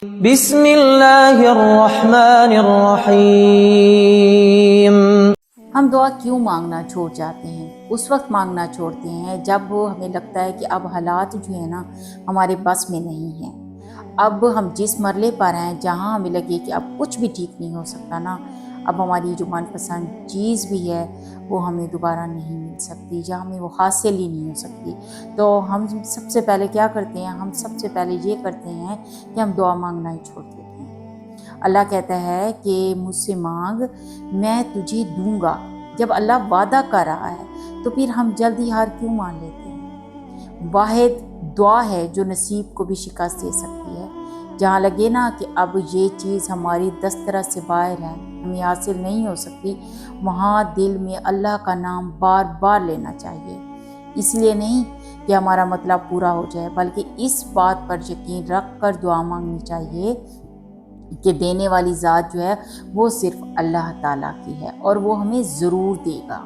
بسم اللہ الرحمن الرحیم۔ ہم دعا کیوں مانگنا چھوڑ جاتے ہیں؟ اس وقت مانگنا چھوڑتے ہیں جب ہمیں لگتا ہے کہ اب حالات جو ہیں نا ہمارے بس میں نہیں ہیں۔ اب ہم جس مرحلے پر ہیں جہاں ہمیں لگے کہ اب کچھ بھی ٹھیک نہیں ہو سکتا نا، اب ہماری جو من پسند چیز بھی ہے وہ ہمیں دوبارہ نہیں مل سکتی، جہاں ہمیں وہ حاصل ہی نہیں ہو سکتی، تو ہم سب سے پہلے کیا کرتے ہیں؟ ہم سب سے پہلے یہ کرتے ہیں کہ ہم دعا مانگنا ہی چھوڑ دیتے ہیں۔ اللہ کہتا ہے کہ مجھ سے مانگ میں تجھے دوں گا۔ جب اللہ وعدہ کر رہا ہے تو پھر ہم جلدی ہار کیوں مان لیتے ہیں؟ واحد دعا ہے جو نصیب کو بھی شکست دے سکتی ہے۔ جہاں لگے نا کہ اب یہ چیز ہماری دسترس سے باہر ہے، ہمیں حاصل نہیں ہو سکتی، وہاں دل میں اللہ کا نام بار بار لینا چاہیے۔ اس لیے نہیں کہ ہمارا مطلب پورا ہو جائے، بلکہ اس بات پر یقین رکھ کر دعا مانگنی چاہیے کہ دینے والی ذات جو ہے وہ صرف اللہ تعالیٰ کی ہے اور وہ ہمیں ضرور دے گا۔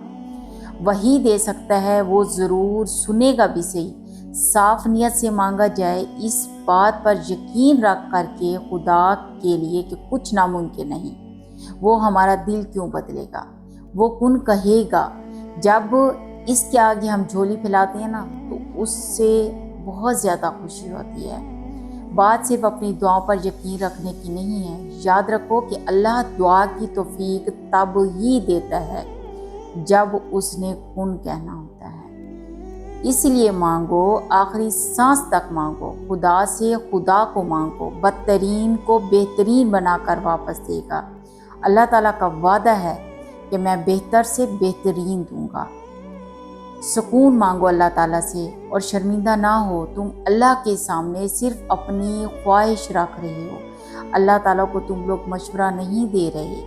وہی دے سکتا ہے، وہ ضرور سنے گا بھی صحیح۔ صاف نیت سے مانگا جائے، اس بات پر یقین رکھ کر کے خدا کے لیے کہ کچھ ناممکن نہیں۔ وہ ہمارا دل کیوں بدلے گا؟ وہ کون کہے گا؟ جب اس کے آگے ہم جھولی پھیلاتے ہیں نا تو اس سے بہت زیادہ خوشی ہوتی ہے۔ بات صرف اپنی دعاؤں پر یقین رکھنے کی نہیں ہے۔ یاد رکھو کہ اللہ دعا کی توفیق تب ہی دیتا ہے جب اس نے کن کہنا ہوتا ہے۔ اس لیے مانگو، آخری سانس تک مانگو، خدا سے خدا کو مانگو، بدترین کو بہترین بنا کر واپس دے گا۔ اللہ تعالیٰ کا وعدہ ہے کہ میں بہتر سے بہترین دوں گا۔ سکون مانگو اللہ تعالیٰ سے اور شرمندہ نہ ہو۔ تم اللہ کے سامنے صرف اپنی خواہش رکھ رہے ہو، اللہ تعالیٰ کو تم لوگ مشورہ نہیں دے رہے۔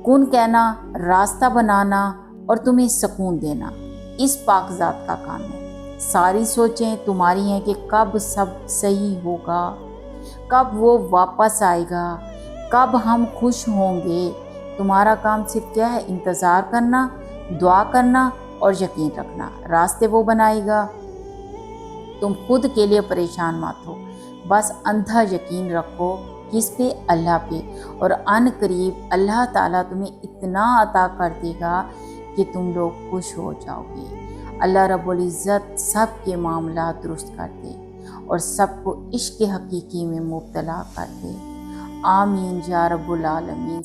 کن کہنا، راستہ بنانا اور تمہیں سکون دینا اس پاک ذات کا کام ہے۔ ساری سوچیں تمہاری ہیں کہ کب سب صحیح ہوگا، کب وہ واپس آئے گا، کب ہم خوش ہوں گے۔ تمہارا کام صرف کیا ہے؟ انتظار کرنا، دعا کرنا اور یقین رکھنا۔ راستے وہ بنائے گا۔ تم خود کے لیے پریشان مت ہو، بس اندھا یقین رکھو کس پہ؟ اللہ پہ، اور ان قریب اللہ تعالیٰ تمہیں اتنا عطا کر دے گا کہ تم لوگ خوش ہو جاؤ گے۔ اللہ رب العزت سب کے معاملات درست کر دے اور سب کو عشق حقیقی میں مبتلا کر دے۔ آمین یا رب العالمین۔